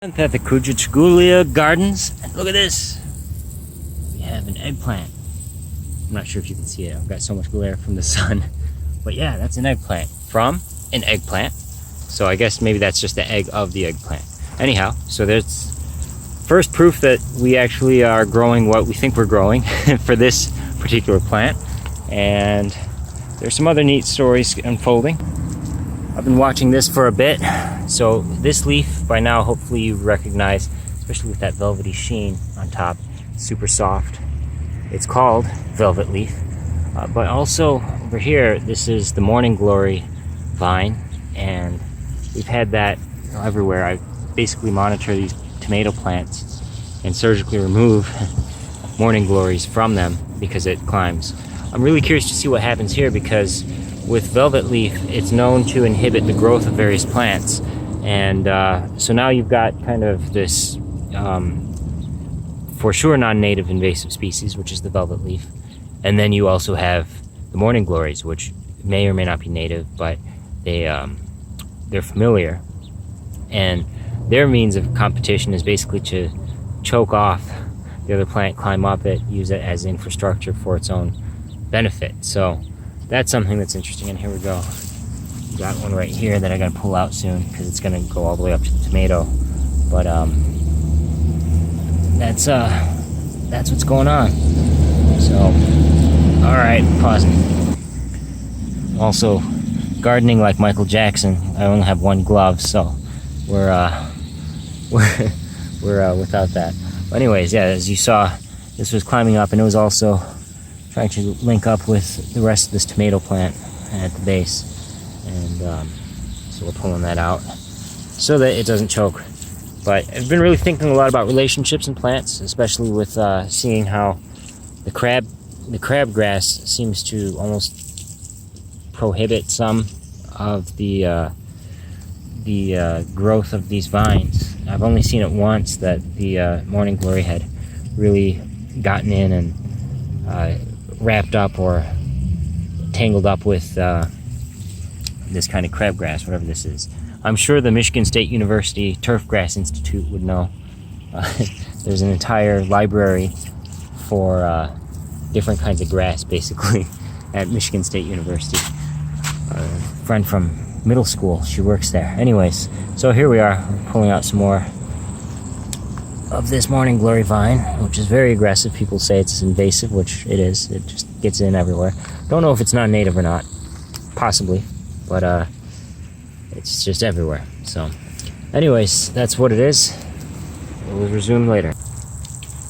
At the Kujitschgulia Gardens, and look at this. We have an eggplant. I'm not sure if you can see it. I've got so much glare from the sun. But yeah, that's an eggplant from an eggplant. So I guess maybe that's just the egg of the eggplant. Anyhow, so there's first proof that we actually are growing what we think we're growing for this particular plant. And there's some other neat stories unfolding. I've been watching this for a bit. So this leaf, by now, hopefully you recognize, especially with that velvety sheen on top, super soft. It's called velvet leaf. But also over here, this is the morning glory vine, and we've had that everywhere. I basically monitor these tomato plants and surgically remove morning glories from them because it climbs. I'm really curious to see what happens here because with velvet leaf, it's known to inhibit the growth of various plants. And so now you've got kind of this, for sure, non-native invasive species, which is the velvet leaf. And then you also have the morning glories, which may or may not be native, but they're familiar. And their means of competition is basically to choke off the other plant, climb up it, use it as infrastructure for its own benefit. So that's something that's interesting. And here we go. Got one right here that I gotta pull out soon because it's gonna go all the way up to the tomato. But that's what's going on. So, all right, pausing. Also, gardening like Michael Jackson. I only have one glove, so we're without that. But anyways, yeah, as you saw, this was climbing up, and it was also trying to link up with the rest of this tomato plant at the base. And so we're pulling that out so that it doesn't choke. But I've been really thinking a lot about relationships in plants, especially with seeing how the crabgrass seems to almost prohibit some of the growth of these vines. I've only seen it once that the morning glory had really gotten in and wrapped up or tangled up with this kind of crabgrass, whatever this is. I'm sure the Michigan State University Turfgrass Institute would know. There's an entire library for different kinds of grass, basically, at Michigan State University. A friend from middle school, she works there. Anyways, so here we are, pulling out some more of this morning glory vine, which is very aggressive. People say it's invasive, which it is. It just gets in everywhere. Don't know if it's non-native or not. Possibly. But it's just everywhere. So anyways, that's what it is. We'll resume later.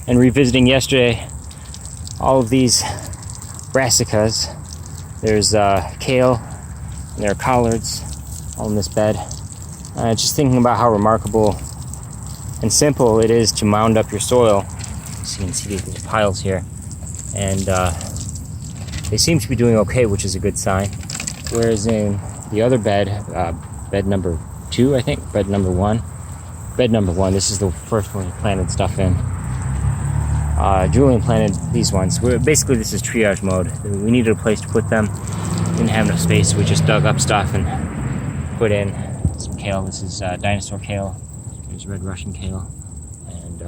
And revisiting yesterday, all of these brassicas. There's kale, and there are collards all in this bed. Just thinking about how remarkable and simple it is to mound up your soil. So you can see these piles here. And they seem to be doing okay, which is a good sign. Whereas in the other bed, bed number 2, I think, bed number 1, this is the first one we planted stuff in. Julian planted these ones. Basically, this is triage mode. We needed a place to put them. Didn't have enough space, so we just dug up stuff and put in some kale. This is dinosaur kale. There's red Russian kale. And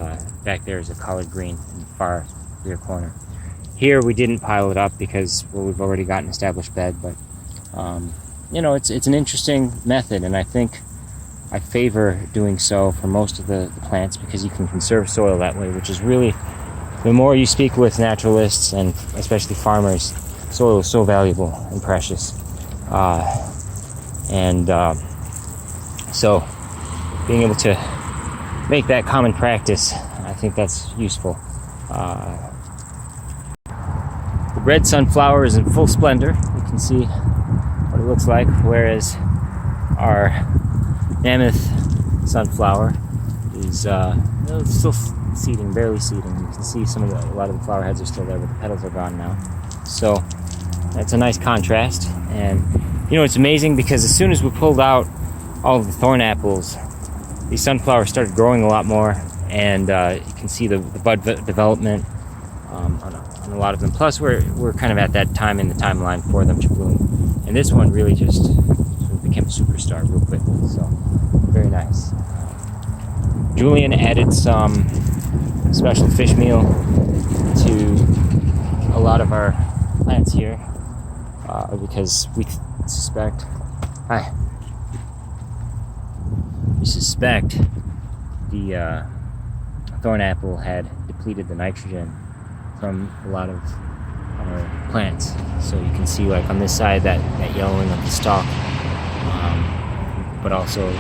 back there is a collard green in the far rear corner. Here, we didn't pile it up because, well, we've already got an established bed, but you know, it's an interesting method, and I think I favor doing so for most of the plants because you can conserve soil that way, which is really, the more you speak with naturalists and especially farmers, soil is so valuable and precious. So being able to make that common practice, I think that's useful. The red sunflower is in full splendor. You can see what it looks like, whereas our mammoth sunflower is still seeding, barely seeding. You can see a lot of the flower heads are still there, but the petals are gone now. So that's a nice contrast. And you know, it's amazing because as soon as we pulled out all of the thorn apples, these sunflowers started growing a lot more, and you can see the bud development on a lot of them. Plus, we're kind of at that time in the timeline for them to bloom. And this one really just became a superstar real quickly, so very nice. Julian added some special fish meal to a lot of our plants here because we suspect the thorn apple had depleted the nitrogen from a lot of our plants. So you can see, like on this side, that yellowing of the stalk, but also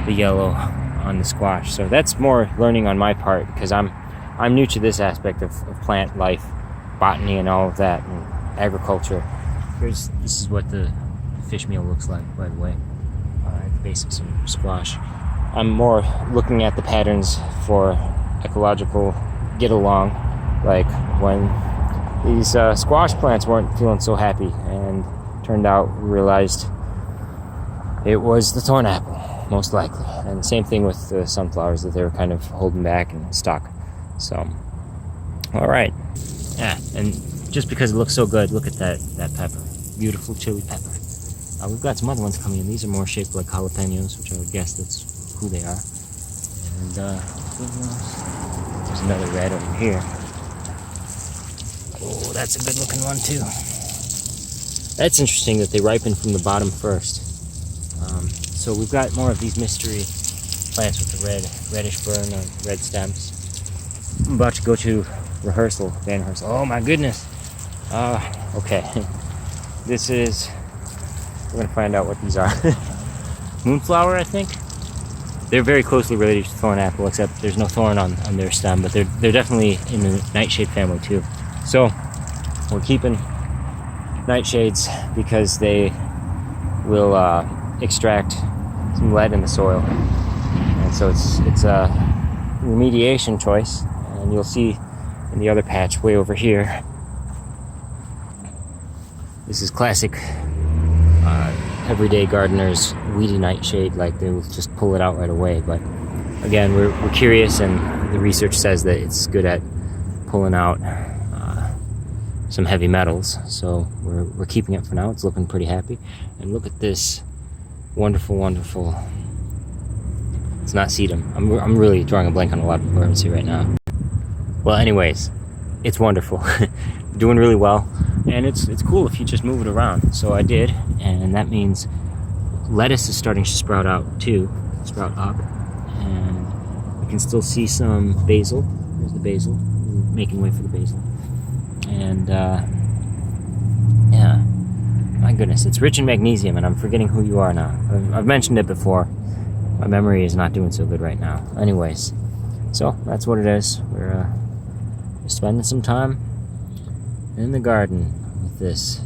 the yellow on the squash. So that's more learning on my part, because I'm new to this aspect of plant life, botany and all of that, and agriculture. This is what the fish meal looks like, by the way, at the base of some squash. I'm more looking at the patterns for ecological get along, like when these squash plants weren't feeling so happy, and turned out, realized it was the thorn apple, most likely. And the same thing with the sunflowers, that they were kind of holding back and stuck. So, all right. Yeah, and just because it looks so good, look at that pepper. Beautiful chili pepper. We've got some other ones coming in. These are more shaped like jalapenos, which I would guess that's who they are. And there's another red over here. Oh, that's a good looking one too. That's interesting that they ripen from the bottom first. So we've got more of these mystery plants with the reddish burn on red stems. I'm about to go to rehearsal, band rehearsal. Oh my goodness. Okay. We're gonna find out what these are. Moonflower, I think. They're very closely related to thorn apple, except there's no thorn on their stem, but they're definitely in the nightshade family too. So we're keeping nightshades because they will extract some lead in the soil, and so it's a remediation choice. And you'll see in the other patch way over here, this is classic everyday gardeners weedy nightshade. Like, they will just pull it out right away. But again, we're curious, and the research says that it's good at pulling out some heavy metals. So we're keeping it for now. It's looking pretty happy. And look at this wonderful. It's not sedum. I'm really drawing a blank on a lot of words here right now. Well, anyways, it's wonderful. Doing really well, and it's cool if you just move it around. So I did, and that means lettuce is starting to sprout up, and you can still see some basil. There's the basil, making way for the basil. And yeah, my goodness, it's rich in magnesium, and I'm forgetting who you are now. I've mentioned it before. My memory is not doing so good right now. Anyways, so that's what it is. We're spending some time in the garden with this